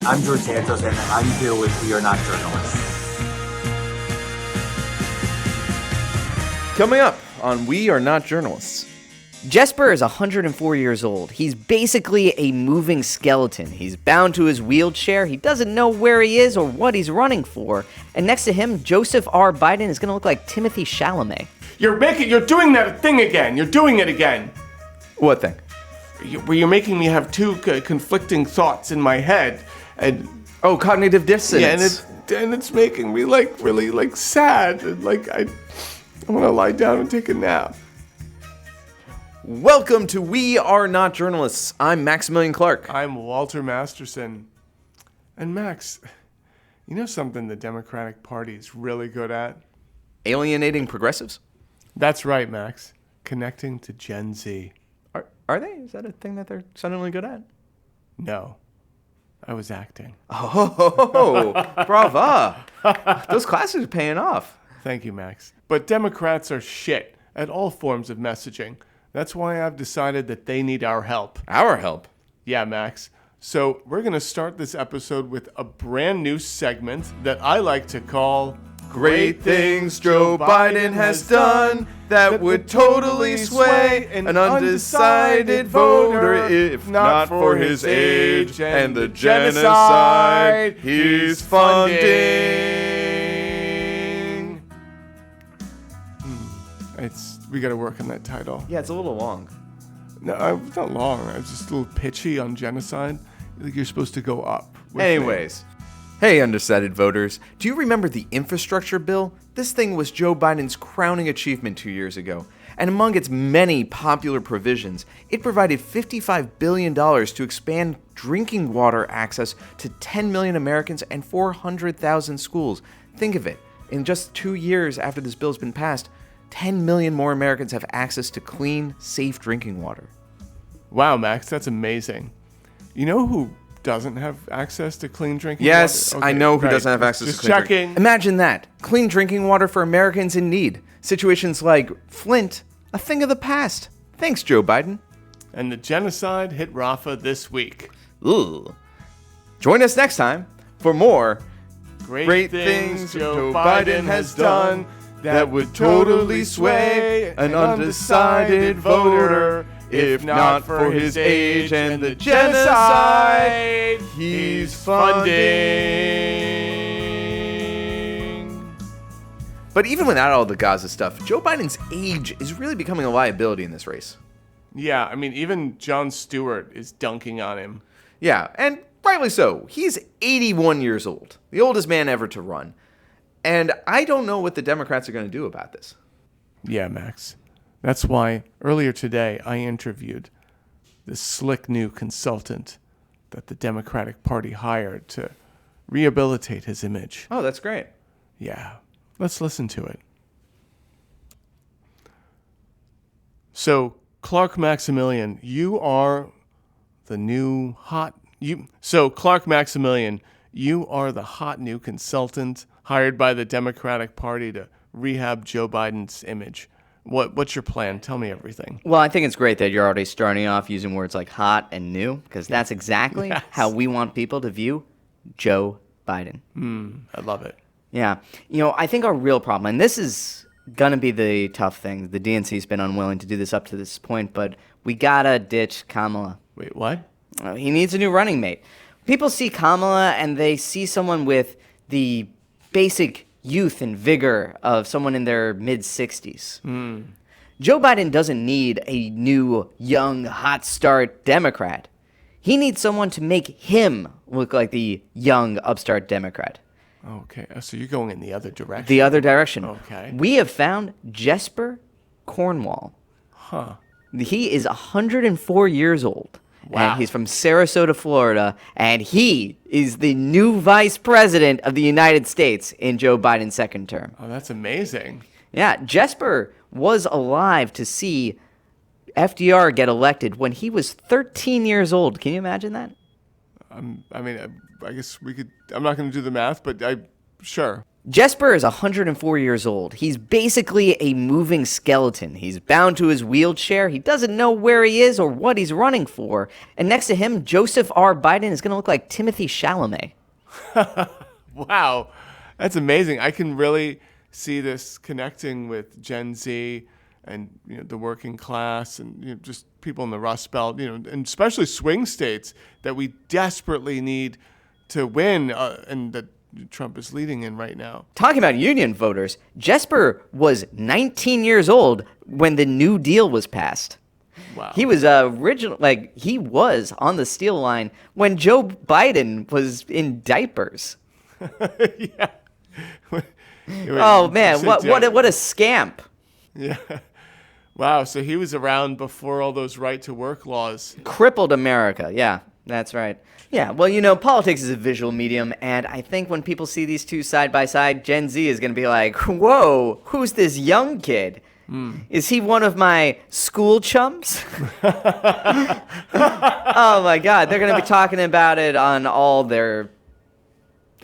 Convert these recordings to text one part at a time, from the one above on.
I'm George Santos, and I'm here with We Are Not Journalists. Coming up on We Are Not Journalists. Jesper is 104 years old. He's basically a moving skeleton. He's bound to his wheelchair. He doesn't know where he is or what he's running for. And next to him, Joseph R. Biden is going to look like Timothy Chalamet. You're doing that thing again. You're doing it again. What thing? You're making me have two conflicting thoughts in my head, and Cognitive dissonance. yeah, and it's making me really sad, and I want to lie down and take a nap. Welcome to We Are Not Journalists. I'm Maximilian Clark. I'm Walter Masterson, and Max, you know something the Democratic Party is really good at? Alienating progressives? That's right, Max. Connecting to Gen Z. Are they? Is that a thing that they're suddenly good at? No, I was acting. Oh, brava. Those classes are paying off. Thank you, Max. But Democrats are shit at all forms of messaging. That's why I've decided that they need our help. Our help? Yeah, Max. So we're going to start this episode with a brand new segment that I like to call Great things Joe Biden has done that would totally sway an undecided voter if not for his age and the genocide he's funding. We got to work on that title. Yeah, it's a little long. No, it's not long. It's just a little pitchy on genocide. Like you're supposed to go up. with Anyways. Hey, undecided voters. Do you remember the infrastructure bill? This thing was Joe Biden's crowning achievement 2 years ago. And among its many popular provisions, it provided $55 billion to expand drinking water access to 10 million Americans and 400,000 schools. Think of it. In just 2 years after this bill's been passed, 10 million more Americans have access to clean, safe drinking water. Wow, Max, that's amazing. You know who doesn't have access to clean drinking Yes, water? I know who doesn't have access to clean drinking water. Just checking. Imagine that. Clean drinking water for Americans in need. Situations like Flint, a thing of the past. Thanks, Joe Biden. And the genocide hit Rafa this week. Ugh. Join us next time for more Great things Joe Biden has done that would totally sway an undecided voter if not for his age and the genocide he's funding. But even without all the Gaza stuff, Joe Biden's age is really becoming a liability in this race. Yeah, I mean, even Jon Stewart is dunking on him. Yeah, and rightly so. He's 81 years old, the oldest man ever to run. And I don't know what the Democrats are going to do about this. Yeah, Max. That's why earlier today I interviewed this slick new consultant that the Democratic Party hired to rehabilitate his image. Oh, that's great. Yeah, let's listen to it. So, Clark Maximilian, you are the new hot... Clark Maximilian, you are the hot new consultant hired by the Democratic Party to rehab Joe Biden's image. What's your plan? Tell me everything. Well, I think it's great that you're already starting off using words like hot and new, because that's exactly how we want people to view Joe Biden. I love it. Yeah. You know, I think our real problem, and this is going to be the tough thing, the DNC's been unwilling to do this up to this point, but we got to ditch Kamala. Wait, what? He needs a new running mate. People see Kamala and they see someone with the basic youth and vigor of someone in their mid-60s. Joe Biden doesn't need a new, young, hot start Democrat. He needs someone to make him look like the young, upstart Democrat. Okay, so you're going in the other direction. The other direction. Okay. We have found Jesper Cornwall. Huh. He is 104 years old. Wow. And he's from Sarasota, Florida, and he is the new vice president of the United States in Joe Biden's second term. Oh, that's amazing. Yeah, Jesper was alive to see FDR get elected when he was 13 years old. Can you imagine that? I mean, I guess we could... I'm not going to do the math, but sure. Jesper is 104 years old. He's basically a moving skeleton. He's bound to his wheelchair. He doesn't know where he is or what he's running for. And next to him, Joseph R. Biden is going to look like Timothy Chalamet. Wow, that's amazing. I can really see this connecting with Gen Z and the working class and just people in the Rust Belt, and especially swing states that we desperately need to win and that Trump is leading in right now. Talking about union voters, Jesper was 19 years old when the New Deal was passed. Wow. He was he was on the steel line when Joe Biden was in diapers. Yeah. Oh man, what a scamp. Yeah. Wow, so he was around before all those right to work laws. Crippled America. Yeah, that's right. Yeah, well, politics is a visual medium, and I think when people see these two side by side, Gen Z is going to be like, whoa, who's this young kid? Is he one of my school chums? Oh my God, they're going to be talking about it on all their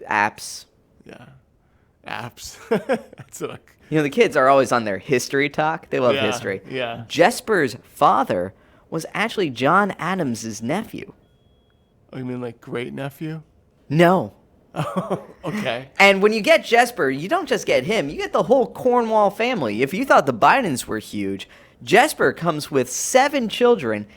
apps. Yeah, apps. That's like... The kids are always on their history talk. They love history. Yeah. Jesper's father was actually John Adams' nephew. Oh, you mean like great nephew? No. Oh, okay. And when you get Jesper, you don't just get him, you get the whole Cornwall family. If you thought the Bidens were huge, Jesper comes with 7 children,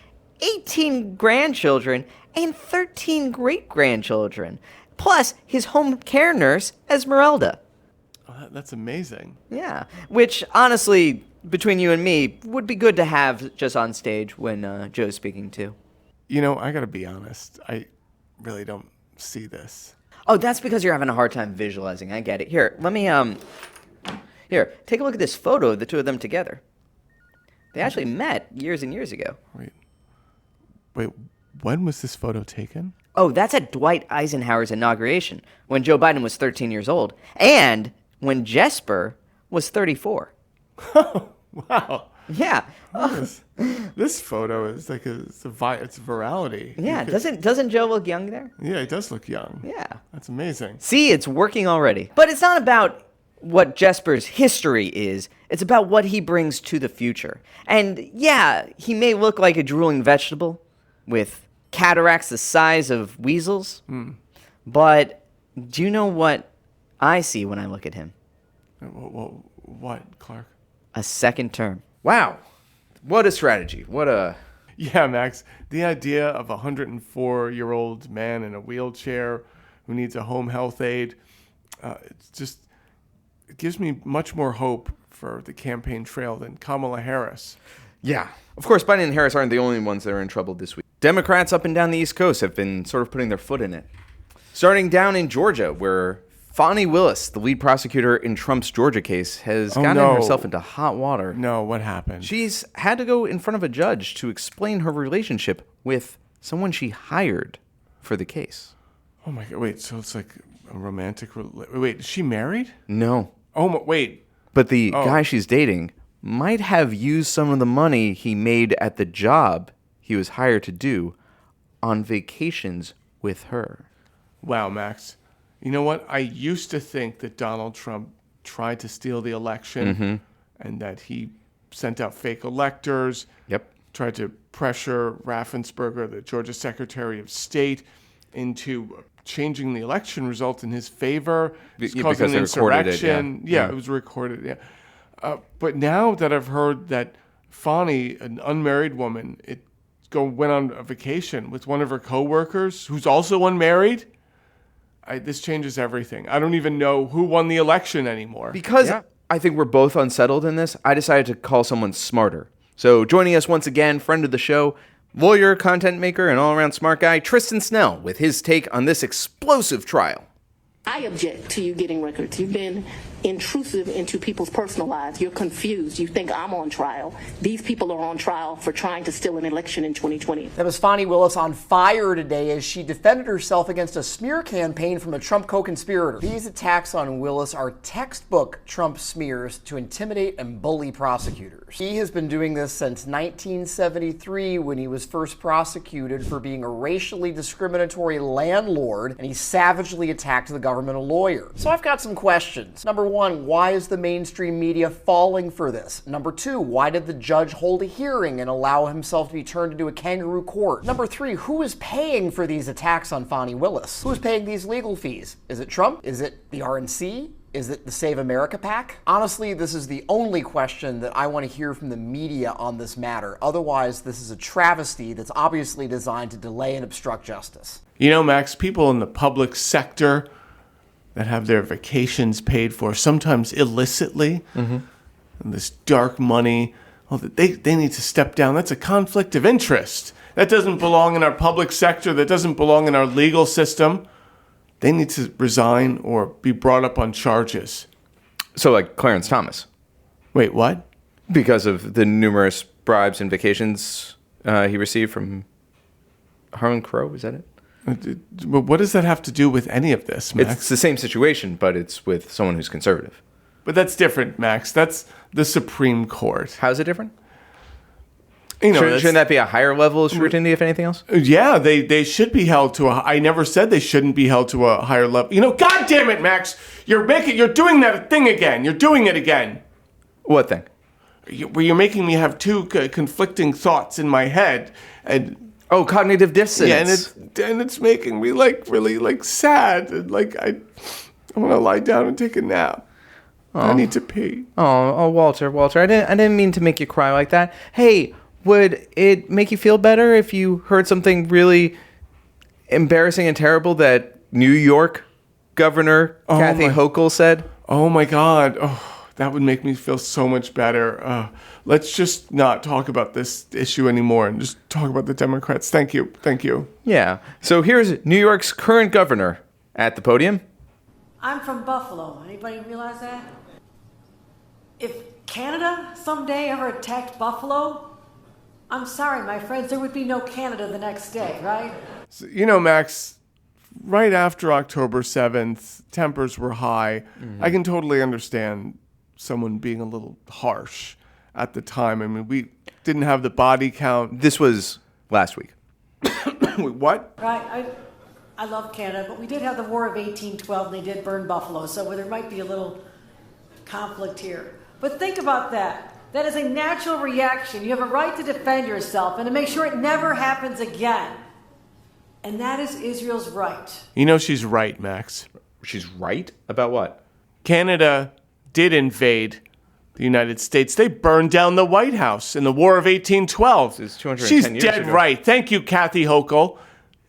18 grandchildren, and 13 great-grandchildren, plus his home care nurse, Esmeralda. Oh, that's amazing. Yeah, which, honestly, between you and me, would be good to have just on stage when Joe's speaking too. I got to be honest. I really don't see this. Oh, that's because you're having a hard time visualizing. I get it. Here, let me, here, take a look at this photo of the two of them together. They actually met years and years ago. Wait, when was this photo taken? Oh, that's at Dwight Eisenhower's inauguration, when Joe Biden was 13 years old, and when Jesper was 34. Oh, wow. Yeah. This photo is like it's virality. Yeah, doesn't Joe look young there? Yeah, he does look young. Yeah. That's amazing. See, it's working already. But it's not about what Jesper's history is. It's about what he brings to the future. And yeah, he may look like a drooling vegetable with cataracts the size of weasels. But do you know what I see when I look at him? What, Clark? A second term. Wow. What a strategy. Yeah, Max. The idea of a 104-year-old man in a wheelchair who needs a home health aide, it gives me much more hope for the campaign trail than Kamala Harris. Yeah. Of course, Biden and Harris aren't the only ones that are in trouble this week. Democrats up and down the East Coast have been sort of putting their foot in it. Starting down in Georgia, where Fani Willis, the lead prosecutor in Trump's Georgia case, has gotten herself into hot water. No, what happened? She's had to go in front of a judge to explain her relationship with someone she hired for the case. Oh my God, wait, so it's like a romantic... Wait, is she married? No. Oh, wait. But the guy she's dating might have used some of the money he made at the job he was hired to do on vacations with her. Wow, Max. You know what? I used to think that Donald Trump tried to steal the election and that he sent out fake electors. Yep. Tried to pressure Raffensperger, the Georgia Secretary of State, into changing the election result in his favor. Because they recorded it, it was recorded, yeah. But now that I've heard that Fani, an unmarried woman, went on a vacation with one of her coworkers who's also unmarried, this changes everything. I don't even know who won the election anymore. Because I think we're both unsettled in this, I decided to call someone smarter. So joining us once again, friend of the show, lawyer, content maker, and all-around smart guy, Tristan Snell, with his take on this explosive trial. I object to you getting records. You've been intrusive into people's personal lives. You're confused. You think I'm on trial. These people are on trial for trying to steal an election in 2020. That was Fani Willis on fire today as she defended herself against a smear campaign from a Trump co-conspirator. These attacks on Willis are textbook Trump smears to intimidate and bully prosecutors. He has been doing this since 1973 when he was first prosecuted for being a racially discriminatory landlord, and he savagely attacked the government lawyer. So I've got some questions. Number one, why is the mainstream media falling for this? Number two, why did the judge hold a hearing and allow himself to be turned into a kangaroo court? Number three, who is paying for these attacks on Fani Willis? Who is paying these legal fees? Is it Trump? Is it the RNC? Is it the Save America PAC? Honestly, this is the only question that I want to hear from the media on this matter. Otherwise, this is a travesty that's obviously designed to delay and obstruct justice. You know, Max, people in the public sector that have their vacations paid for, sometimes illicitly, and this dark money, well, they need to step down. That's a conflict of interest. That doesn't belong in our public sector. That doesn't belong in our legal system. They need to resign or be brought up on charges. So like Clarence Thomas. Wait, what? Because of the numerous bribes and vacations he received from Harlan Crow, is that it? But what does that have to do with any of this, Max? It's the same situation, but it's with someone who's conservative. But that's different, Max. That's the Supreme Court. How's it different? You know, shouldn't that be a higher level of scrutiny, if anything else? Yeah, they should be held to a... I never said they shouldn't be held to a higher level. You know, God damn it, Max! You're doing that thing again. You're doing it again. What thing? You're making me have two conflicting thoughts in my head, and... Oh, cognitive dissonance. Yeah, and it's making me really sad, and I want to lie down and take a nap. Oh. I need to pee. Oh, Walter, I didn't mean to make you cry like that. Hey, would it make you feel better if you heard something really embarrassing and terrible that New York Governor Kathy Hochul said? Oh my God. Oh, that would make me feel so much better. Let's just not talk about this issue anymore and just talk about the Democrats. Thank you. Yeah. So here's New York's current governor at the podium. I'm from Buffalo. Anybody realize that? If Canada someday ever attacked Buffalo, I'm sorry, my friends, there would be no Canada the next day, right? So, you know, Max, right after October 7th, tempers were high. Mm-hmm. I can totally understand someone being a little harsh at the time. I mean, we didn't have the body count. This was last week. Wait, what? Right. I love Canada, but we did have the War of 1812, and they did burn Buffalo, so there might be a little conflict here. But think about that. That is a natural reaction. You have a right to defend yourself and to make sure it never happens again. And that is Israel's right. You know she's right, Max. She's right? About what? Canada did invade the United States. They burned down the White House in the War of 1812. It's 210 She's years dead ago. right. Thank you, Kathy Hochul.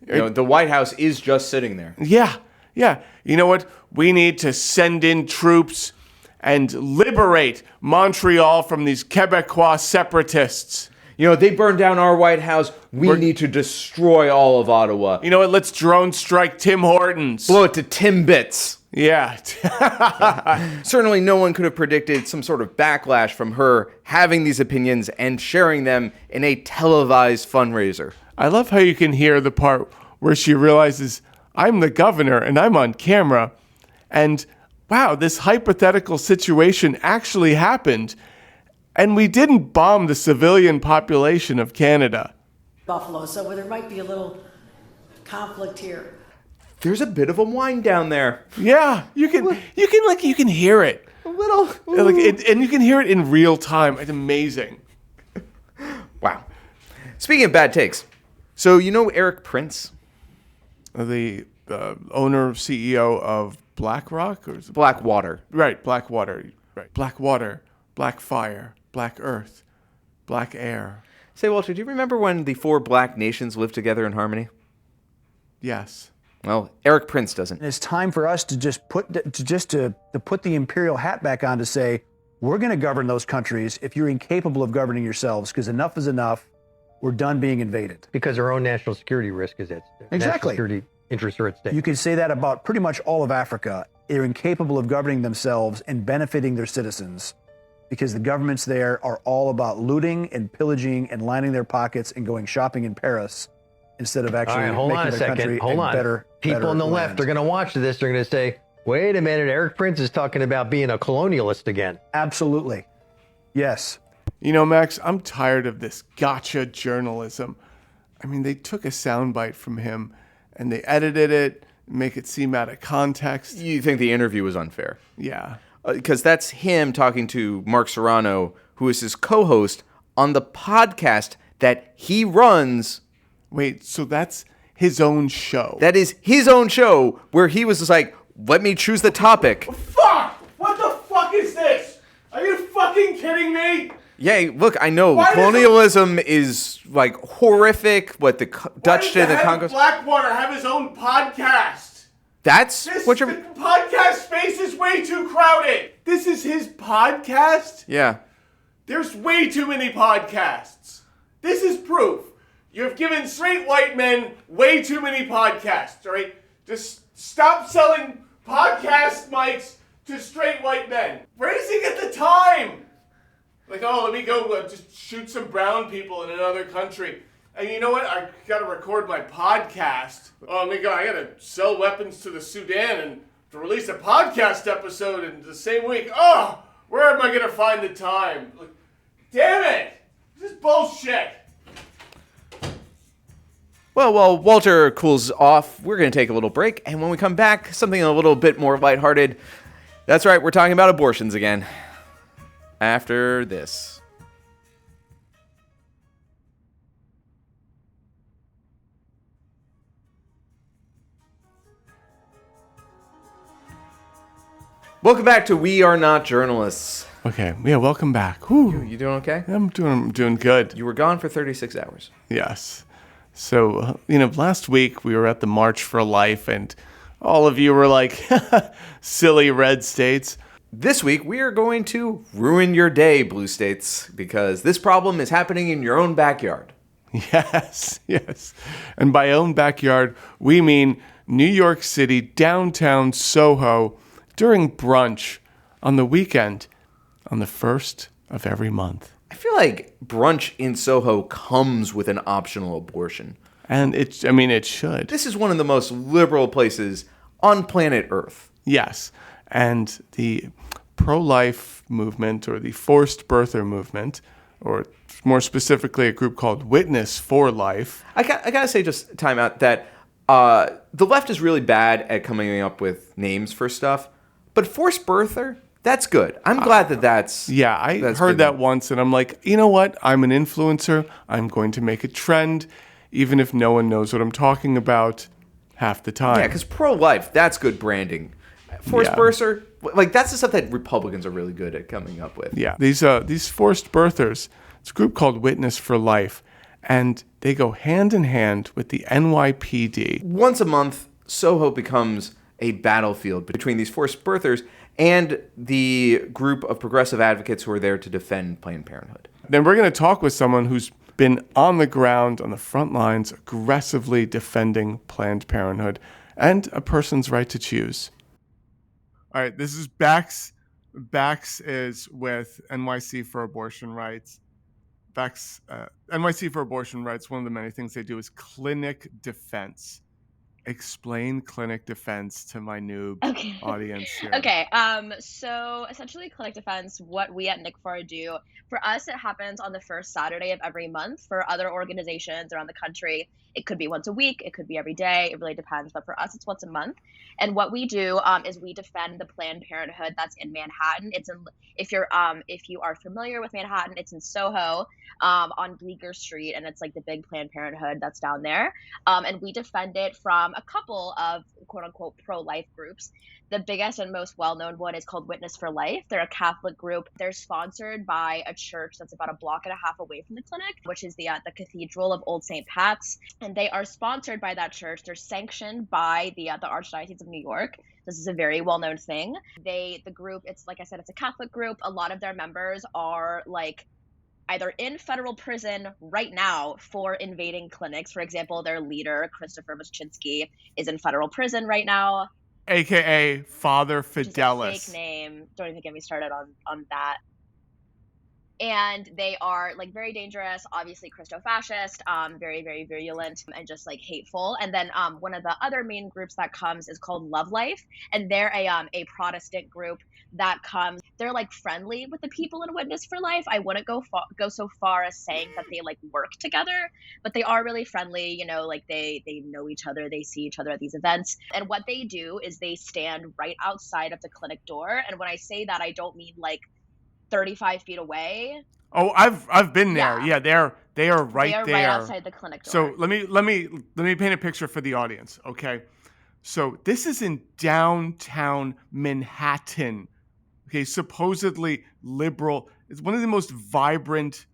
You know, the White House is just sitting there. Yeah. You know what? We need to send in troops and liberate Montreal from these Quebecois separatists. You know, they burned down our White House. We need to destroy all of Ottawa. You know what? Let's drone strike Tim Hortons. Blow it to Timbits. Yeah. Certainly no one could have predicted some sort of backlash from her having these opinions and sharing them in a televised fundraiser. I love how you can hear the part where she realizes, I'm the governor and I'm on camera. And wow, this hypothetical situation actually happened. And we didn't bomb the civilian population of Canada. Buffalo, so there might be a little conflict here. There's a bit of a wind down there. Yeah, you can hear it. A little. And you can hear it in real time. It's amazing. Wow. Speaking of bad takes, so you know Eric Prince? The owner, CEO of BlackRock? Or is it Blackwater. Right, Blackwater. Right. Blackwater, Black Fire, Black Earth, Black Air. Say, Walter, do you remember when the 4 black nations lived together in harmony? Yes. Well, Eric Prince doesn't. And it's time for us to just put the imperial hat back on to say, we're going to govern those countries if you're incapable of governing yourselves, because enough is enough. We're done being invaded. Because our own national security risk is at stake. Exactly. National security interests are at stake. You can say that about pretty much all of Africa. They're incapable of governing themselves and benefiting their citizens because the governments there are all about looting and pillaging and lining their pockets and going shopping in Paris instead of actually making their country a better People on the left land. are going to watch this. They're going to say, wait a minute, Eric Prince is talking about being a colonialist again. Absolutely. Yes. You know, Max, I'm tired of this gotcha journalism. I mean, they took a soundbite from him and they edited it, make it seem out of context. You think the interview was unfair? Yeah. Because that's him talking to Mark Serrano, who is his co-host on the podcast that he runs. Wait, so that's his own show? That is his own show where he was just like, let me choose the topic. Fuck! What the fuck is this? Are you fucking kidding me? Yeah, look, I know colonialism is like horrific. What the Dutch did in the Congo. Blackwater have his own podcast. That's what you're. The podcast space is way too crowded. This is his podcast? Yeah. There's way too many podcasts. This is proof. You've given straight white men way too many podcasts, all right? Just stop selling podcast mics to straight white men. Where does he get the time? Like, oh, let me go just shoot some brown people in another country. And you know what? I got to record my podcast. Oh, my God, I got to sell weapons to the Sudan and to release a podcast episode in the same week. Oh, where am I going to find the time? Like, damn it! This is bullshit. Well, while Walter cools off, we're going to take a little break. And when we come back, something a little bit more lighthearted. That's right, we're talking about abortions again. After this. Welcome back to We Are Not Journalists. Okay, yeah, welcome back. Whew. You doing okay? I'm doing good. You were gone for 36 hours. Yes. So, last week we were at the March for Life, and all of you were like, silly red states. This week, we are going to ruin your day, blue states, because this problem is happening in your own backyard. Yes. And by own backyard, we mean New York City, downtown Soho, during brunch on the weekend on the 1st of every month. I feel like brunch in Soho comes with an optional abortion. And it should. This is one of the most liberal places on planet Earth. Yes. And the pro-life movement, or the forced birther movement, or more specifically a group called Witness for Life. I gotta say, just time out, that the left is really bad at coming up with names for stuff. But forced birther, that's good. I'm glad that's... Yeah, I heard that once, and I'm like, you know what? I'm an influencer. I'm going to make a trend, even if no one knows what I'm talking about half the time. Yeah, because pro-life, that's good branding. Forced birther, like, that's the stuff that Republicans are really good at coming up with. Yeah, these forced birthers, it's a group called Witness for Life, and they go hand in hand with the NYPD. Once a month, Soho becomes a battlefield between these forced birthers and the group of progressive advocates who are there to defend Planned Parenthood. Then we're going to talk with someone who's been on the ground, on the front lines, aggressively defending Planned Parenthood and a person's right to choose. All right, this is Bax. Bax is with NYC for Abortion Rights. Bax, NYC for Abortion Rights, one of the many things they do is clinic defense. Explain clinic defense to my noob audience here. Okay, so essentially clinic defense, what we at NICFAR do, for us it happens on the first Saturday of every month. For other organizations around the country, it could be once a week, it could be every day, it really depends, but for us it's once a month. And what we do is we defend the Planned Parenthood that's in Manhattan. It's in, if you are familiar with Manhattan, it's in Soho on Bleecker Street, and it's like the big Planned Parenthood that's down there. And we defend it from a couple of quote unquote pro-life groups. The biggest and most well-known one is called Witness for Life. They're a Catholic group. They're sponsored by a church that's about a block and a half away from the clinic, which is the Cathedral of Old St. Pat's. And they are sponsored by that church. They're sanctioned by the Archdiocese of New York. This is a very well-known thing. The group, it's like I said, it's a Catholic group. A lot of their members are like either in federal prison right now for invading clinics. For example, their leader, Christopher Muschinski, is in federal prison right now. AKA Father which is a Fidelis. fake name. Don't even get me started on that. And they are like very dangerous, obviously Christo-fascist, very, very virulent and just like hateful. And then one of the other main groups that comes is called Love Life, and they're a Protestant group that comes. They're like friendly with the people in Witness for Life. I wouldn't go so far as saying that they like work together, but they are really friendly. You know, like they know each other, they see each other at these events, and what they do is they stand right outside of the clinic door. And when I say that, I don't mean like 35 feet away. Oh, I've been there. Yeah. They are right They are there. right outside the clinic door. So let me paint a picture for the audience, okay? So this is in downtown Manhattan. Okay, supposedly liberal. It's one of the most vibrant,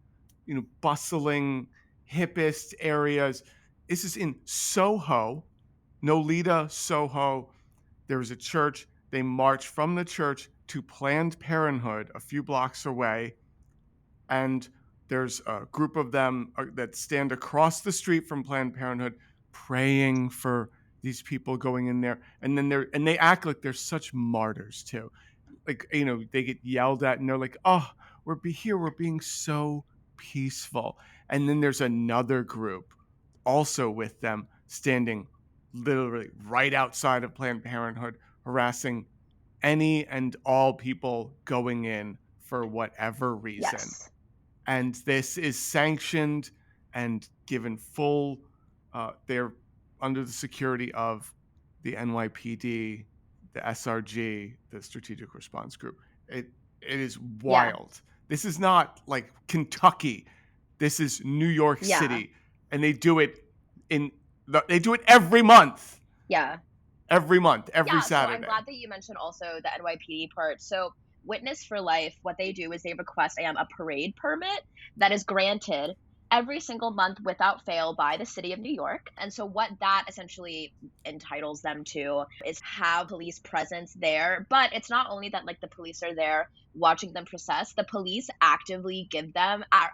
bustling, hippest areas. This is in Soho, Nolita, Soho. There was a church. They marched from the church to Planned Parenthood a few blocks away. And there's a group of them that stand across the street from Planned Parenthood praying for these people going in there. And then they act like they're such martyrs too. Like, they get yelled at and they're like, oh, we're being so peaceful. And then there's another group also with them standing literally right outside of Planned Parenthood, harassing any and all people going in for whatever reason. Yes. And this is sanctioned and given full, they're under the security of the NYPD, the SRG, the Strategic Response Group. It is wild. Yeah. This is not like Kentucky. This is New York City. And they do it every month. Yeah. Every month, every Saturday. So I'm glad that you mentioned also the NYPD part. So Witness for Life, what they do is they request a parade permit that is granted every single month without fail by the city of New York. And so what that essentially entitles them to is have police presence there. But it's not only that like the police are there watching them process, the police actively give them an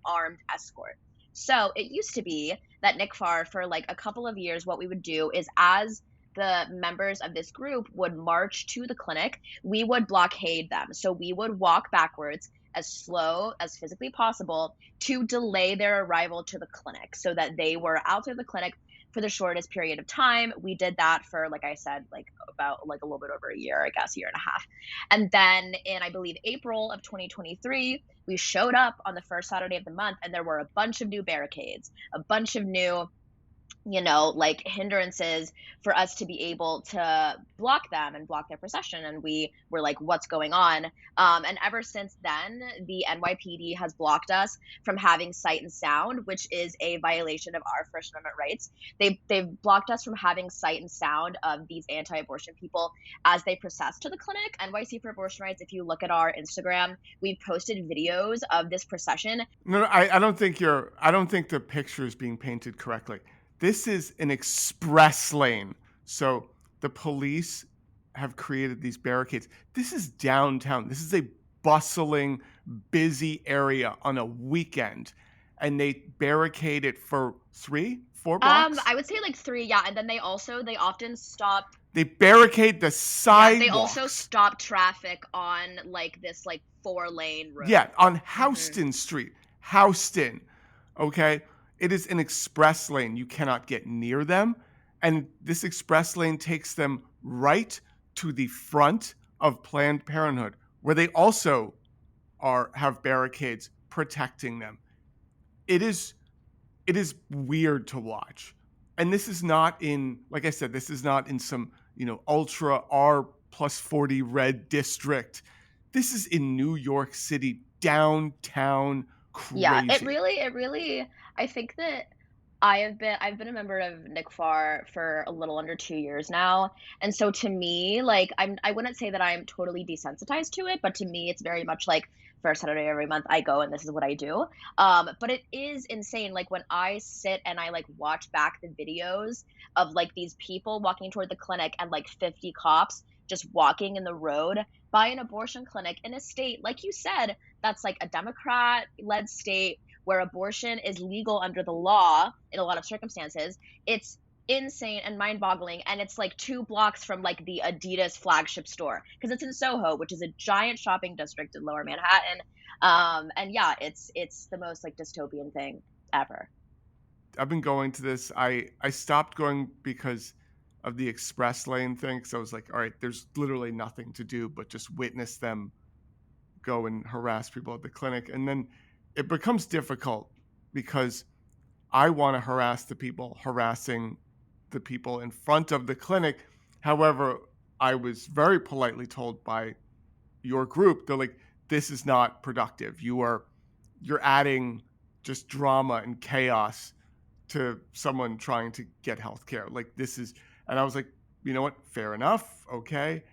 armed escort. So it used to be that NICFAR for like a couple of years, what we would do is as the members of this group would march to the clinic, we would blockade them. So we would walk backwards as slow as physically possible to delay their arrival to the clinic so that they were out of the clinic for the shortest period of time. We did that for, like I said, like about like a little bit over a year, I guess, year and a half. And then in, I believe, April of 2023, we showed up on the first Saturday of the month and there were a bunch of new barricades, a bunch of new like hindrances for us to be able to block them and block their procession. And we were like, what's going on? And ever since then, the NYPD has blocked us from having sight and sound, which is a violation of our First Amendment rights. They've blocked us from having sight and sound of these anti-abortion people as they process to the clinic. NYC for Abortion Rights, if you look at our Instagram, we've posted videos of this procession. No, I don't think the picture is being painted correctly. This is an express lane. So the police have created these barricades. This is downtown. This is a bustling, busy area on a weekend. And they barricade it for 3-4 blocks? I would say like 3, yeah. And then they often stop. They barricade the sidewalks. Yeah, they also stop traffic on like this like 4-lane road. Yeah, on Houston Street. Houston, okay? It is an express lane. You cannot get near them. And this express lane takes them right to the front of Planned Parenthood, where they also have barricades protecting them. It is weird to watch. And this is not in, like I said, this is not in some, ultra R+40 red district. This is in New York City, downtown, crazy. Yeah, it really, I think that I've been a member of NICFAR for a little under 2 years now. And so to me, like I wouldn't say that I'm totally desensitized to it, but to me it's very much like first Saturday every month I go and this is what I do. But it is insane. Like when I sit and I like watch back the videos of like these people walking toward the clinic and like 50 cops just walking in the road by an abortion clinic in a state, like you said, that's like a Democrat-led state where abortion is legal under the law in a lot of circumstances. It's insane and mind-boggling, and it's like 2 blocks from like the Adidas flagship store because it's in Soho, which is a giant shopping district in Lower Manhattan. And yeah, it's the most like dystopian thing ever. I've been going to this. I stopped going because of the express lane thing, because I was like, all right, there's literally nothing to do but just witness them go and harass people at the clinic. And then it becomes difficult because I want to harass the people harassing the people in front of the clinic. However, I was very politely told by your group, they're like, this is not productive. You're adding just drama and chaos to someone trying to get healthcare. Like this is, and I was like, you know what? Fair enough. Okay.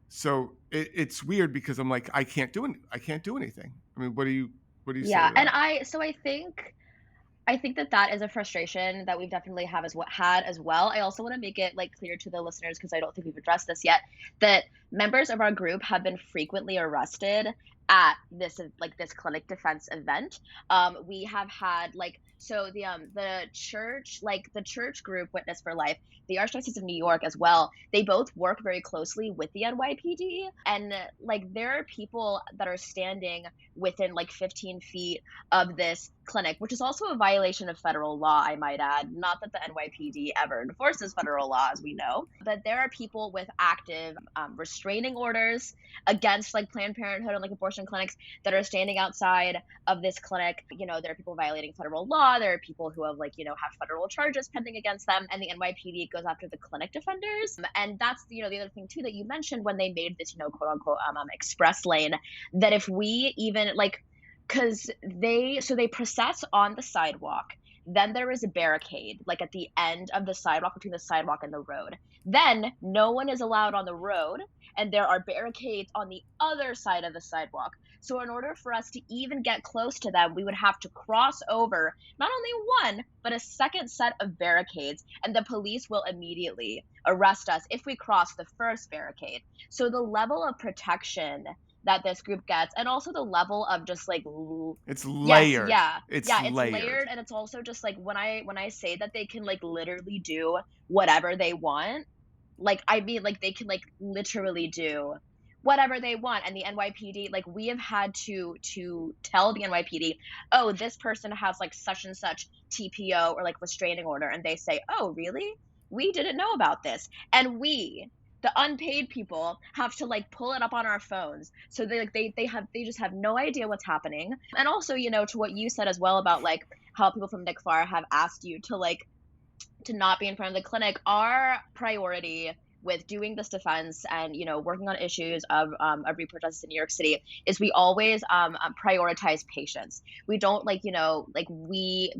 So it's weird because I'm like, I can't do anything. I mean, what do you say Yeah, to and that? I think that is a frustration that we've definitely had as well. I also want to make it like clear to the listeners, because I don't think we've addressed this yet, that members of our group have been frequently arrested at this clinic defense event. We have had the church group Witness for Life, the Archdiocese of New York as well. They both work very closely with the NYPD, and like there are people that are standing within like 15 feet of this clinic, which is also a violation of federal law, I might add. Not that the NYPD ever enforces federal law, as we know, but there are people with active restraining orders against like Planned Parenthood and like abortion clinics that are standing outside of this clinic. You know, there are people violating federal law. There are people who have have federal charges pending against them, and the NYPD goes after the clinic defenders. And that's the other thing too that you mentioned when they made this quote unquote express lane, that if we even because they process on the sidewalk, then there is a barricade like at the end of the sidewalk, between the sidewalk and the road. Then no one is allowed on the road, and there are barricades on the other side of the sidewalk. So in order for us to even get close to them, we would have to cross over not only one, but a second set of barricades, and the police will immediately arrest us if we cross the first barricade. So the level of protection that this group gets, and also the level of just like It's layered. It's layered, and it's also just like when I say that they can like literally do whatever they want, like I mean like they can like literally do whatever they want. And the NYPD, like we have had to tell the NYPD, oh, this person has like such and such TPO or like restraining order, and they say, oh really, we didn't know about this, and we, the unpaid people, have to like pull it up on our phones. So they just have no idea what's happening. And also, to what you said as well about like how people from NICFAR have asked you to not be in front of the clinic. Our priority with doing this defense and working on issues of reproach justice in New York City is we always prioritize patients. We don't we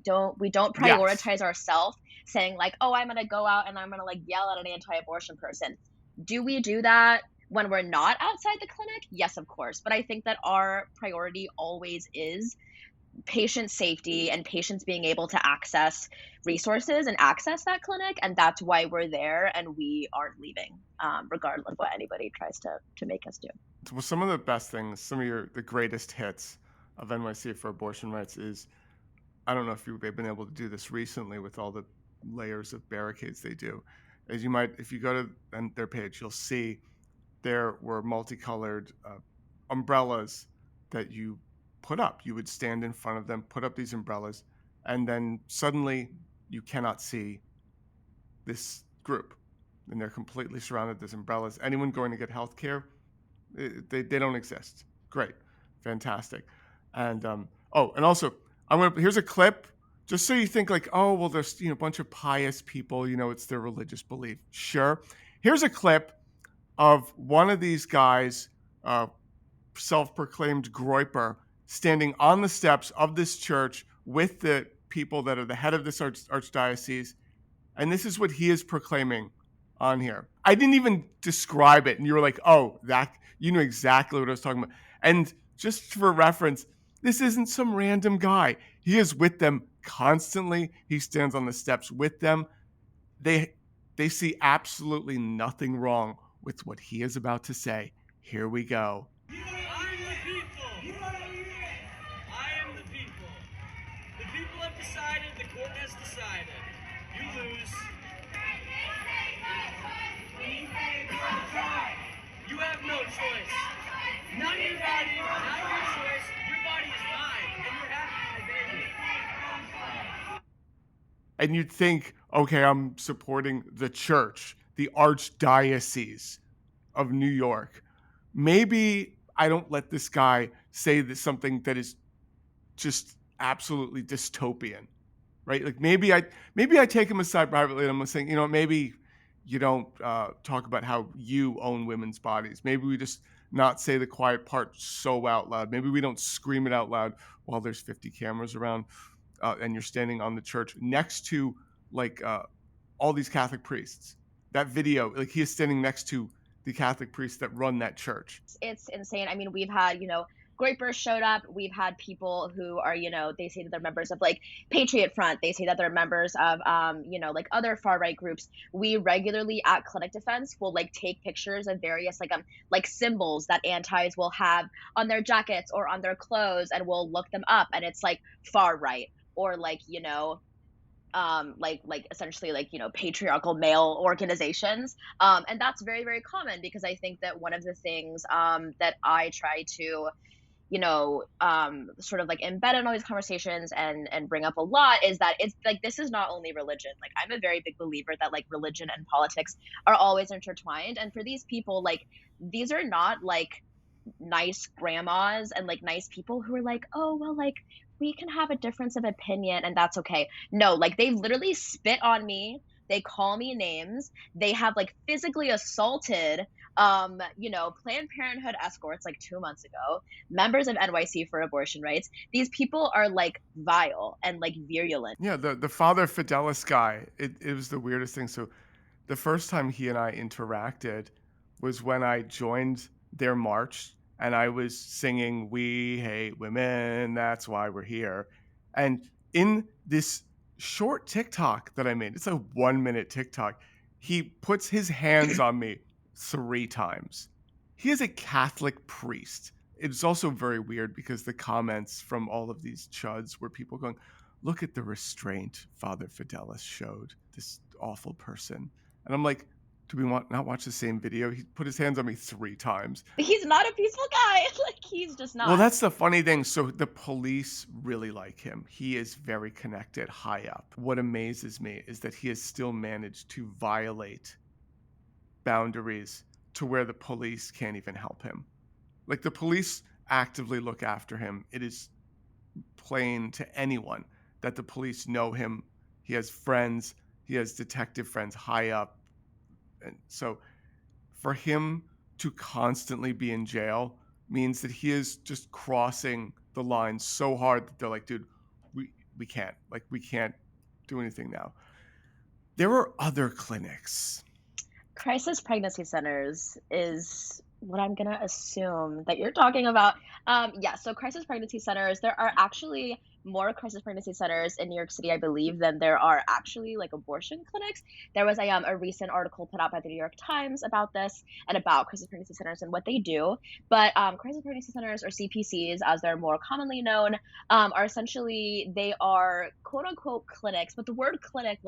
don't prioritize ourselves, saying like, oh, I'm gonna go out and I'm gonna like yell at an anti-abortion person. Do we do that when we're not outside the clinic? Yes, of course. But I think that our priority always is patient safety and patients being able to access resources and access that clinic. And that's why we're there, and we aren't leaving, regardless of what anybody tries to make us do. Well, some of the best things, the greatest hits of NYC for abortion rights is, I don't know if you've been able to do this recently with all the layers of barricades they do. As you might, if you go to their page, you'll see there were multicolored umbrellas that you put up. You would stand in front of them, put up these umbrellas, and then suddenly you cannot see this group. And they're completely surrounded. There's umbrellas. Anyone going to get health care, they don't exist. Great. Fantastic. And and also, here's a clip. Just so you think like, oh, well, there's a bunch of pious people, it's their religious belief. Sure. Here's a clip of one of these guys, self-proclaimed groyper, standing on the steps of this church with the people that are the head of this archdiocese. And this is what he is proclaiming on here. I didn't even describe it. And you were like, oh, that, you know exactly what I was talking about. And just for reference, this isn't some random guy. He is with them constantly. He stands on the steps with them. They see absolutely nothing wrong with what he is about to say. Here we go. I am the people. I am the people. The people have decided. The court has decided. You lose. And you'd think, okay, I'm supporting the church, the archdiocese of New York. Maybe I don't let this guy say something that is just absolutely dystopian, right? Like maybe I take him aside privately and I'm saying, maybe you don't talk about how you own women's bodies. Maybe we just not say the quiet part so out loud. Maybe we don't scream it out loud while there's 50 cameras around and you're standing on the church next to all these Catholic priests. That video, like he is standing next to the Catholic priests that run that church. It's insane. I mean, we've had, Groypers showed up. We've had people who are, they say that they're members of like Patriot Front. They say that they're members of, like other far right groups. We regularly at Clinic Defense will like take pictures of various like symbols that antis will have on their jackets or on their clothes, and we'll look them up, and it's like far right or like, essentially like, patriarchal male organizations. And that's very, very common because I think that one of the things that I try to, sort of like embed in all these conversations and bring up a lot is that it's like, this is not only religion. Like I'm a very big believer that like religion and politics are always intertwined. And for these people, like, these are not like nice grandmas and like nice people who are like, oh, well, like we can have a difference of opinion and that's okay. No, like they literally spit on me. They call me names. They have like physically assaulted, Planned Parenthood escorts like 2 months ago, members of NYC for abortion rights. These people are like vile and like virulent. Yeah, the Father Fidelis guy, it was the weirdest thing. So the first time he and I interacted was when I joined their march and I was singing, "We hate women, that's why we're here." And in this short TikTok that I made, it's a 1-minute TikTok, he puts his hands on me 3 times. He is a Catholic priest. It's also very weird because the comments from all of these chuds were people going, "Look at the restraint Father Fidelis showed this awful person." And I'm like, do we not watch the same video? He put his hands on me 3 times. He's not a peaceful guy. Like he's just not. Well, that's the funny thing. So the police really like him. He is very connected high up. What amazes me is that he has still managed to violate boundaries to where the police can't even help him. Like the police actively look after him. It is plain to anyone that the police know him. He has friends. He has detective friends high up. And so for him to constantly be in jail means that he is just crossing the line so hard that they're like, dude, we can't do anything now. There are other clinics. Crisis pregnancy centers is what I'm going to assume that you're talking about. So crisis pregnancy centers, there are actually more crisis pregnancy centers in New York City, I believe, than there are actually like abortion clinics. There was a recent article put out by the New York Times about this and about crisis pregnancy centers and what they do. But crisis pregnancy centers, or CPCs, as they're more commonly known, are essentially, they are quote unquote clinics, but the word clinic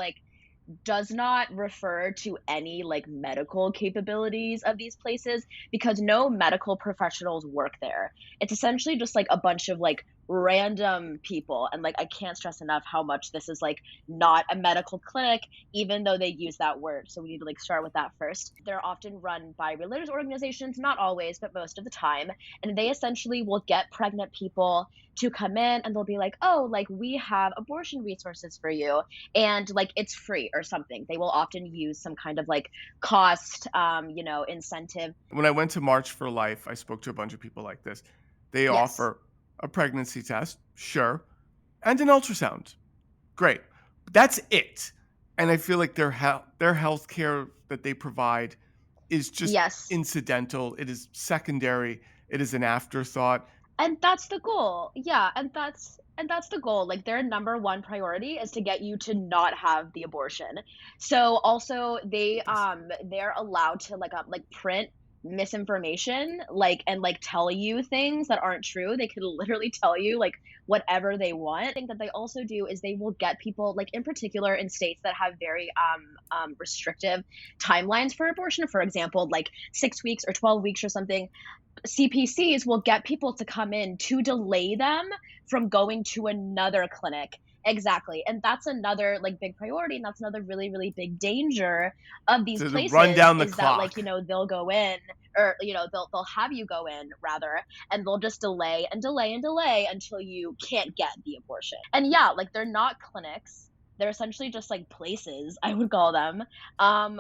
does not refer to any like medical capabilities of these places because no medical professionals work there. It's essentially just like a bunch of like random people. And like, I can't stress enough how much this is like not a medical clinic, even though they use that word. So we need to like start with that first. They're often run by religious organizations, not always, but most of the time. And they essentially will get pregnant people to come in and they'll be like, oh, like we have abortion resources for you. And like, it's free or something. They will often use some kind of like cost, incentive. When I went to March for Life, I spoke to a bunch of people like this. They offer a pregnancy test, sure, and an ultrasound. Great. But that's it. And I feel like their health care that they provide is just incidental. It is secondary. It is an afterthought. And that's the goal. Yeah, and that's the goal. Like their number one priority is to get you to not have the abortion. So also they're allowed to like print misinformation and tell you things that aren't true. They could literally tell you like whatever they want. I think that they also do is they will get people, like in particular in states that have very restrictive timelines for abortion, for example, like 6 weeks or 12 weeks or something. CPCs will get people to come in to delay them from going to another clinic Exactly. And that's another like big priority, and that's another really, really big danger of these To run places down the is that like, clock. they'll go in, or they'll have you go in rather, and they'll just delay and delay and delay until you can't get the abortion. And yeah, like they're not clinics. They're essentially just like places, I would call them,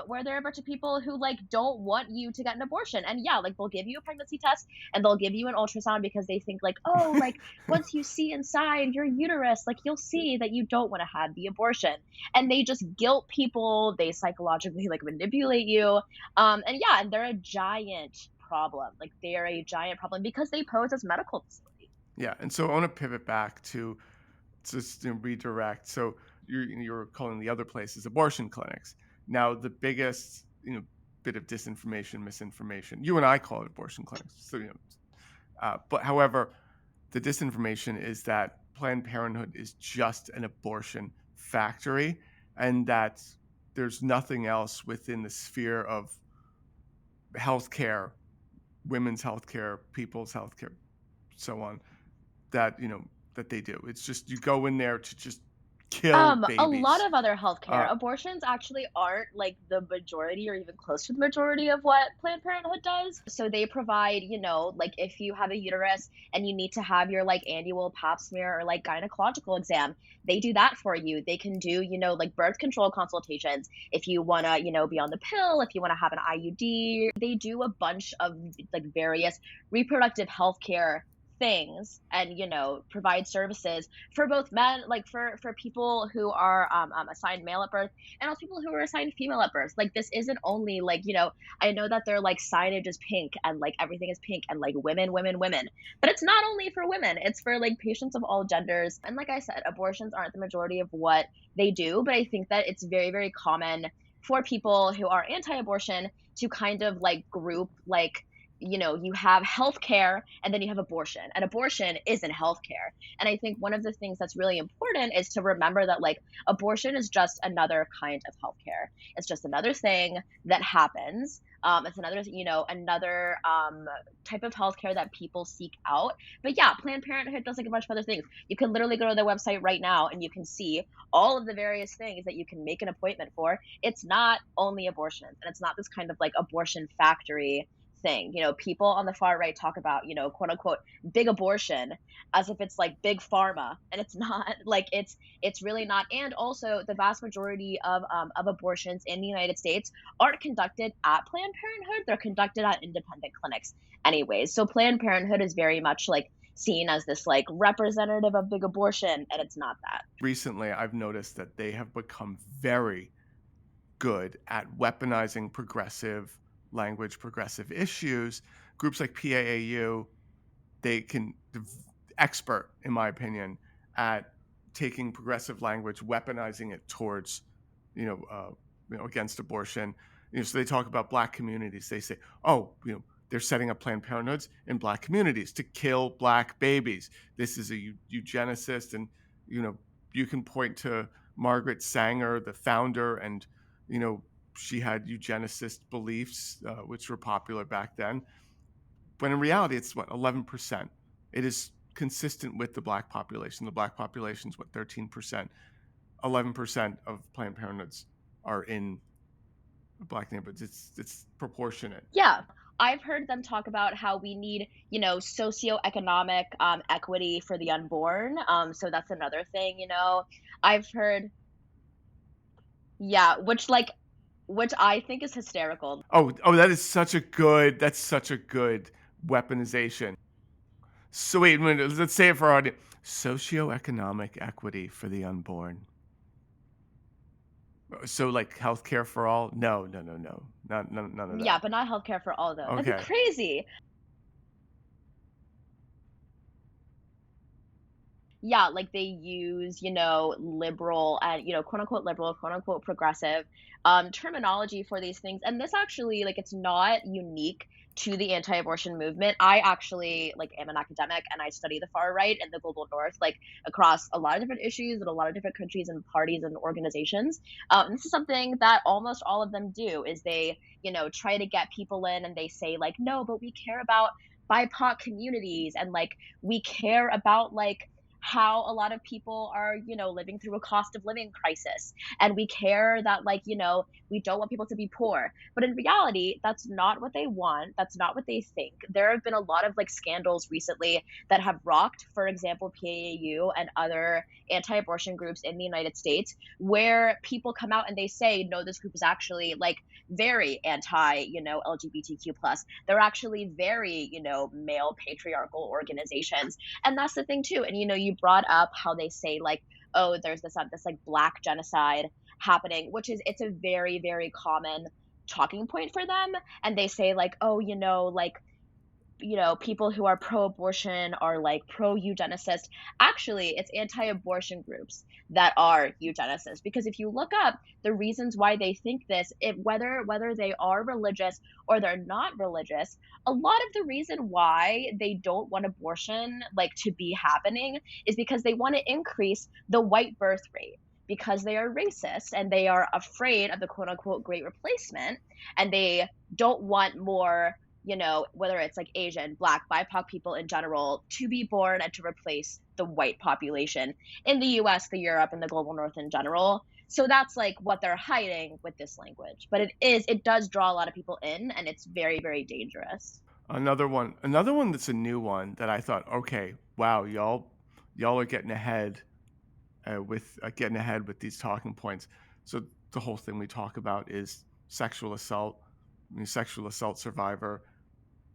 where there are a bunch of people who like don't want you to get an abortion. And yeah, like they'll give you a pregnancy test and they'll give you an ultrasound because they think like, oh, like once you see inside your uterus, like you'll see that you don't want to have the abortion. And they just guilt people, they psychologically like manipulate you. And yeah, and they're a giant problem. Like they are a giant problem because they pose as medical facility. Yeah, and so I want to pivot back to just redirect. So you're calling the other places abortion clinics. Now the biggest bit of disinformation, misinformation. You and I call it abortion clinics. So but however, the disinformation is that Planned Parenthood is just an abortion factory, and that there's nothing else within the sphere of healthcare, women's healthcare, people's healthcare, so on, that that they do. It's just you go in there to just kill babies. A lot of other healthcare abortions actually aren't like the majority or even close to the majority of what Planned Parenthood does. So they provide, like if you have a uterus and you need to have your like annual pap smear or like gynecological exam, they do that for you. They can do, like birth control consultations if you want to, be on the pill, if you want to have an IUD. They do a bunch of like various reproductive healthcare things and provide services for both men, like for people who are assigned male at birth and also people who are assigned female at birth. Like this isn't only like I know that their like signage is pink and like everything is pink and like women, but it's not only for women, it's for like patients of all genders. And like I said, abortions aren't the majority of what they do, but I think that it's very, very common for people who are anti-abortion to kind of like group like you have healthcare and then you have abortion, and abortion isn't healthcare. And I think one of the things that's really important is to remember that like abortion is just another kind of healthcare. It's just another thing that happens. It's another, another type of healthcare that people seek out. But yeah, Planned Parenthood does like a bunch of other things. You can literally go to their website right now and you can see all of the various things that you can make an appointment for. It's not only abortions, and it's not this kind of like abortion factory thing. People on the far right talk about, quote unquote, big abortion as if it's like big pharma, and it's not. Like it's really not. And also the vast majority of abortions in the United States aren't conducted at Planned Parenthood. They're conducted at independent clinics anyways. So Planned Parenthood is very much like seen as this like representative of big abortion, and it's not that. Recently, I've noticed that they have become very good at weaponizing progressive language, progressive issues. Groups like PAAU, they can expert, in my opinion, at taking progressive language, weaponizing it towards, against abortion. So they talk about Black communities. They say, oh, they're setting up Planned Parenthoods in Black communities to kill Black babies. This is a eugenicist, and you can point to Margaret Sanger, the founder, and she had eugenicist beliefs, which were popular back then. But in reality, it's 11%. It is consistent with the Black population. The Black population is 13%. 11% of Planned Parenthoods are in Black neighborhoods. It's proportionate. Yeah. I've heard them talk about how we need, socioeconomic equity for the unborn. So that's another thing, I've heard. Yeah, which I think is hysterical. Oh, that's such a good weaponization. So wait a minute, let's say it for our audience. Socioeconomic equity for the unborn. So like healthcare for all? No. None of that. Yeah, but not healthcare for all though. Okay. That's crazy. Yeah, like they use, liberal and, quote unquote liberal, quote unquote progressive terminology for these things. And this actually, like, it's not unique to the anti-abortion movement. I actually am an academic and I study the far right and the global north, across a lot of different issues in a lot of different countries and parties and organizations. This is something that almost all of them do is they, try to get people in and they say no, but we care about BIPOC communities and we care about how a lot of people are, living through a cost of living crisis. And we care that, we don't want people to be poor. But in reality, that's not what they want. That's not what they think. There have been a lot of scandals recently that have rocked, for example, PAAU and other anti-abortion groups in the United States, where people come out and they say, no, this group is actually very anti, LGBTQ plus. They're actually very, male patriarchal organizations. And that's the thing too. And, you brought up how they say oh, there's this black genocide happening, it's a very, very common talking point for them. And they say oh, people who are pro-abortion are pro-eugenicist. Actually, it's anti-abortion groups that are eugenicists. Because if you look up the reasons why they think this, whether they are religious or they're not religious, a lot of the reason why they don't want abortion to be happening is because they want to increase the white birth rate. Because they are racist and they are afraid of the quote unquote great replacement, and they don't want more, whether it's Asian, Black, BIPOC people in general to be born and to replace the white population in the US, the Europe, and the global North in general. So that's what they're hiding with this language. But it does draw a lot of people in, and it's very, very dangerous. Another one that's a new one that I thought, okay, wow, y'all are getting ahead with these talking points. So the whole thing we talk about is sexual assault. Sexual assault survivor,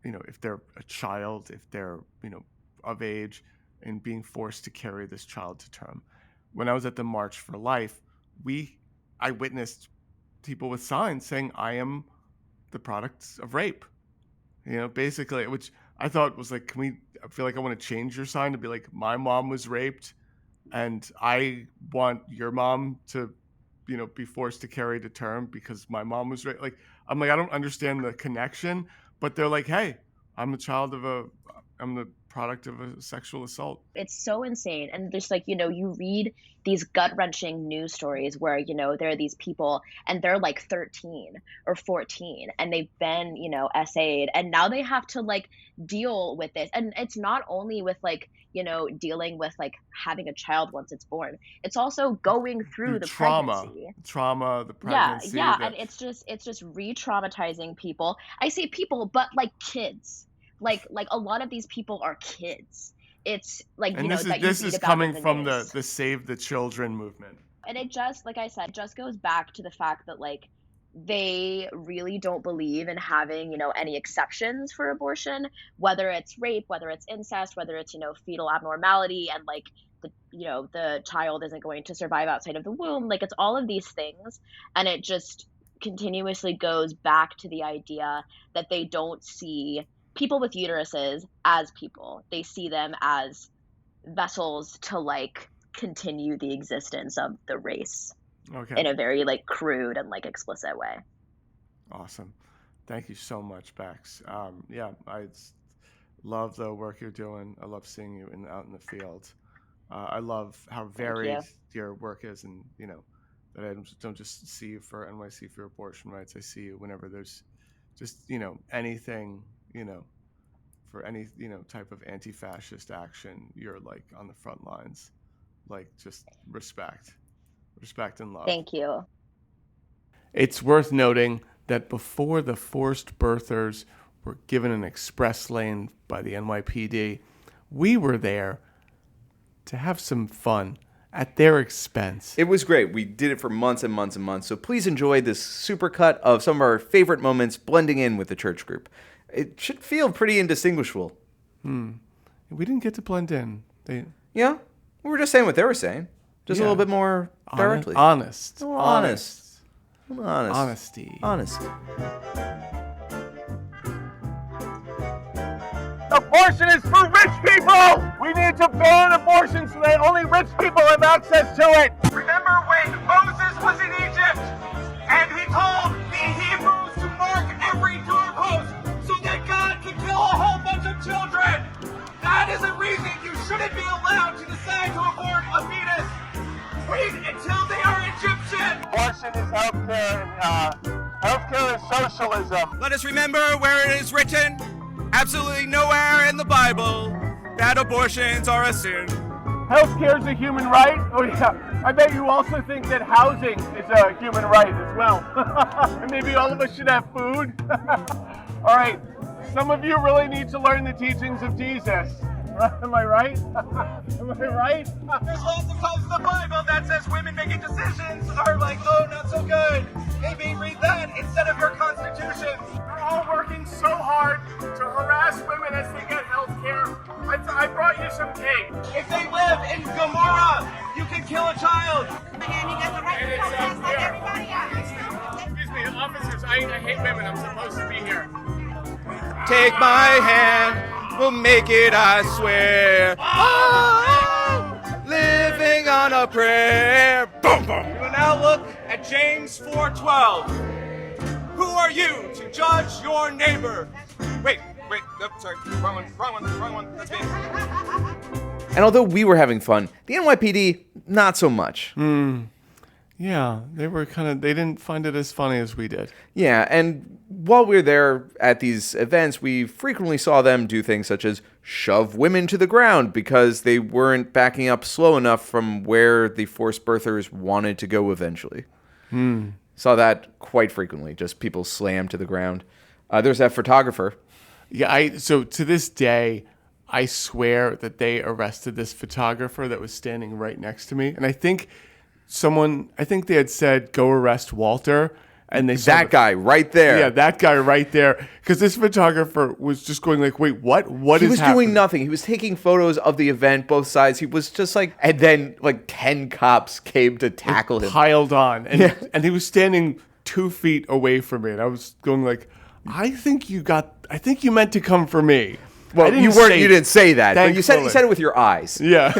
if they're a child, if they're, of age, and being forced to carry this child to term. When I was at the March for Life, I witnessed people with signs saying, I am the product of rape. Basically, which I thought was I feel I want to change your sign to be my mom was raped, and I want your mom to, be forced to carry to term because my mom was raped. I don't understand the connection, but they're hey, I'm the product of a sexual assault. It's so insane. And just you read these gut-wrenching news stories where, there are these people and they're 13 or 14 and they've been, SA'd, and now they have to deal with this. And it's not only with dealing with having a child once it's born. It's also going through the pregnancy. Trauma, the pregnancy. Yeah. And it's just re-traumatizing people. I say people, but kids. A lot of these people are kids. It's this is coming from the Save the Children movement. And it just, like I said, just goes back to the fact that they really don't believe in having, any exceptions for abortion, whether it's rape, whether it's incest, whether it's, fetal abnormality, and the child isn't going to survive outside of the womb. It's all of these things. And it just continuously goes back to the idea that they don't see people with uteruses as people. They see them as vessels to continue the existence of the race. Okay. In a very crude and explicit way. Awesome. Thank you so much, Bex. I love the work you're doing. I love seeing you out in the field. I love how varied your work is, and that I don't just see you for NYC for abortion rights. I see you whenever there's just anything, for any type of anti-fascist action. You're on the front lines. Just respect and love. Thank you. It's worth noting that before the forced birthers were given an express lane by the NYPD, we were there to have some fun at their expense. It was great. We did it for months and months and months. So please enjoy this supercut of some of our favorite moments blending in with the church group. It should feel pretty indistinguishable. We didn't get to blend in. Yeah, we were just saying what they were saying. Just a little bit more directly. Honest. Honesty. Abortion is for rich people! We need to ban abortion so that only rich people have access to it! Remember when Moses was in Egypt and he told the Hebrews to mark every doorpost so that God could kill a whole bunch of children? That is a reason you shouldn't be allowed to decide to abort a fetus. Wait until they are Egyptian! Abortion is healthcare, and healthcare is socialism. Let us remember where it is written, absolutely nowhere in the Bible, that abortions are a sin. Healthcare is a human right. Oh yeah, I bet you also think that housing is a human right as well. And maybe all of us should have food. All right, some of you really need to learn the teachings of Jesus. Am I right? Am I right? There's lots of times in the Bible that says women making decisions are like, oh, not so good. Maybe read that instead of your constitution. You're all working so hard to harass women as they get health care. I brought you some cake. If they live in Gomorrah, you can kill a child. And he gets the right to protest like everybody else. Excuse me, officers, I hate women. I'm supposed to be here. Take my hand, we'll make it, I swear. Oh, living on a prayer. Boom, boom. We will now look at James 4:12. Who are you to judge your neighbor? Wait, sorry, wrong one, that's me. And although we were having fun, the NYPD, not so much. Yeah, they didn't find it as funny as we did. Yeah, and while we were there at these events, we frequently saw them do things such as shove women to the ground because they weren't backing up slow enough from where the forced birthers wanted to go eventually. Saw that quite frequently, just people slammed to the ground. There's that photographer. Yeah, so to this day, I swear that they arrested this photographer that was standing right next to me. And I think they had said, go arrest Walter. And they that guy right there. Yeah, that guy right there. Because this photographer was just going like, wait, what? What is happening? He was doing nothing. He was taking photos of the event, both sides. He was just like, and then like 10 cops came to tackle him. Piled on. And he was standing 2 feet away from me. And I was going like, I think you meant to come for me. Well, you didn't say that, but you said it with your eyes. Yeah.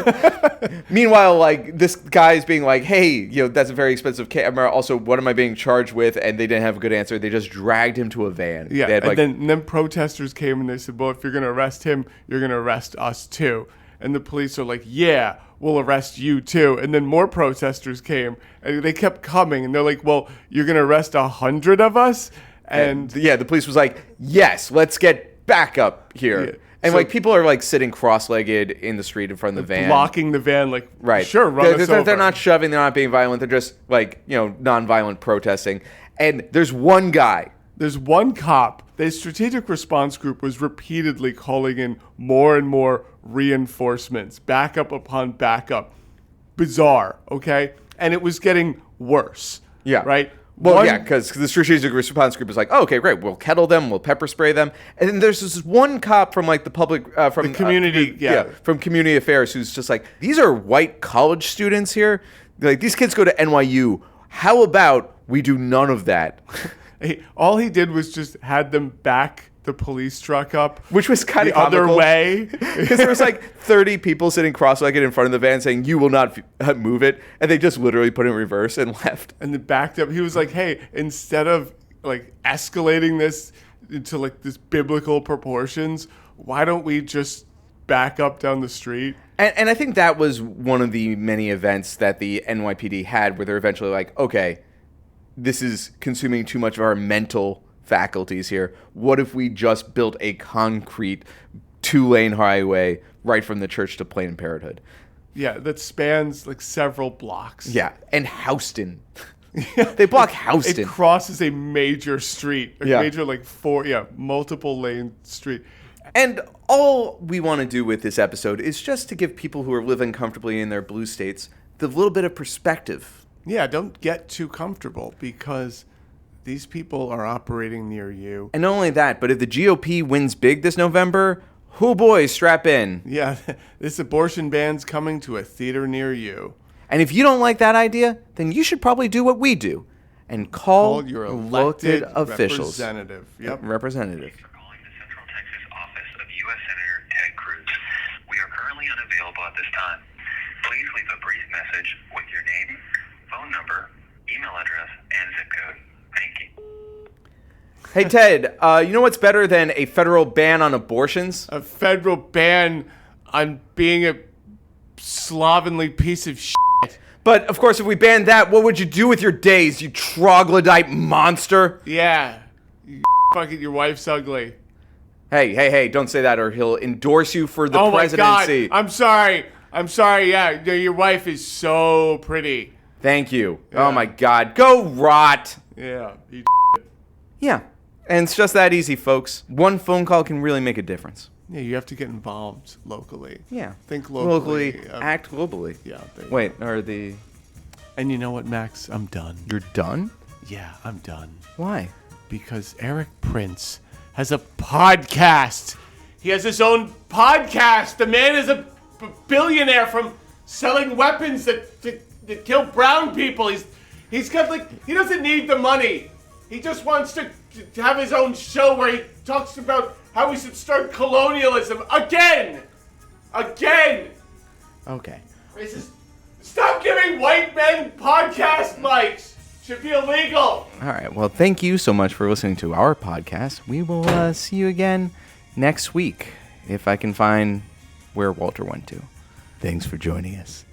Meanwhile, like this guy's being like, "Hey, that's a very expensive camera. Also, what am I being charged with?" And they didn't have a good answer. They just dragged him to a van. Yeah. And then protesters came and they said, "Well, if you're going to arrest him, you're going to arrest us too." And the police are like, "Yeah, we'll arrest you too." And then more protesters came and they kept coming and they're like, "Well, you're going to arrest 100 of us?" And the police was like, "Yes, let's get back up here." Yeah. And so, like people are like sitting cross-legged in the street in front of the van, blocking the van. Like, right? Sure, run us over. They're not shoving. They're not being violent. They're just like non-violent protesting. And there's one guy. There's one cop. The strategic response group was repeatedly calling in more and more reinforcements, backup upon backup. Bizarre, okay? And it was getting worse. Yeah. Right. Well, because the strategic response group is like, oh, okay, great, we'll kettle them, we'll pepper spray them, and then there's this one cop from like the public, from the community, from community affairs, who's just like, these are white college students here, like these kids go to NYU. How about we do none of that? All he did was just had them back the police truck up, which was kind of other way, because there was like 30 people sitting cross-legged in front of the van saying, "You will not move it," and they just literally put it in reverse and left. And then backed up. He was like, "Hey, instead of like escalating this into like this biblical proportions, why don't we just back up down the street?" And I think that was one of the many events that the NYPD had, where they're eventually like, "Okay, this is consuming too much of our mental faculties here. What if we just built a concrete 2-lane highway right from the church to Planned Parenthood?" Yeah, that spans like several blocks. Yeah, and Houston. They block Houston. It crosses a major street, major like multiple lane street. And all we want to do with this episode is just to give people who are living comfortably in their blue states the little bit of perspective. Yeah, don't get too comfortable because these people are operating near you. And not only that, but if the GOP wins big this November, hoo boy, strap in. Yeah, this abortion ban's coming to a theater near you. And if you don't like that idea, then you should probably do what we do and call your elected officials. Representative. Yep. Representative. Thanks for calling the Central Texas office of U.S. Senator Ted Cruz. We are currently unavailable at this time. Please leave a brief message with your name, phone number, email address, and zip code. Thank you. Hey, Ted, you know what's better than a federal ban on abortions? A federal ban on being a slovenly piece of shit. But, of course, if we banned that, what would you do with your days, you troglodyte monster? Yeah. Fucking your wife's ugly. Hey, don't say that or he'll endorse you for the presidency. Oh, my God. I'm sorry. I'm sorry, yeah, your wife is so pretty. Thank you. Yeah. Oh my God. Go rot. Yeah. Yeah. And it's just that easy, folks. One phone call can really make a difference. Yeah, you have to get involved locally. Yeah. Think locally. Act globally. Yeah. Wait, are the... And you know what, Max? I'm done. You're done? Yeah, I'm done. Why? Because Eric Prince has a podcast. He has his own podcast. The man is a billionaire from selling weapons that kill brown people. He's got he doesn't need the money. He just wants to have his own show where he talks about how we should start colonialism again. Okay. Racist. Stop giving white men podcast mics. Should be illegal. All right. Well, thank you so much for listening to our podcast. We will see you again next week if I can find where Walter went to. Thanks for joining us.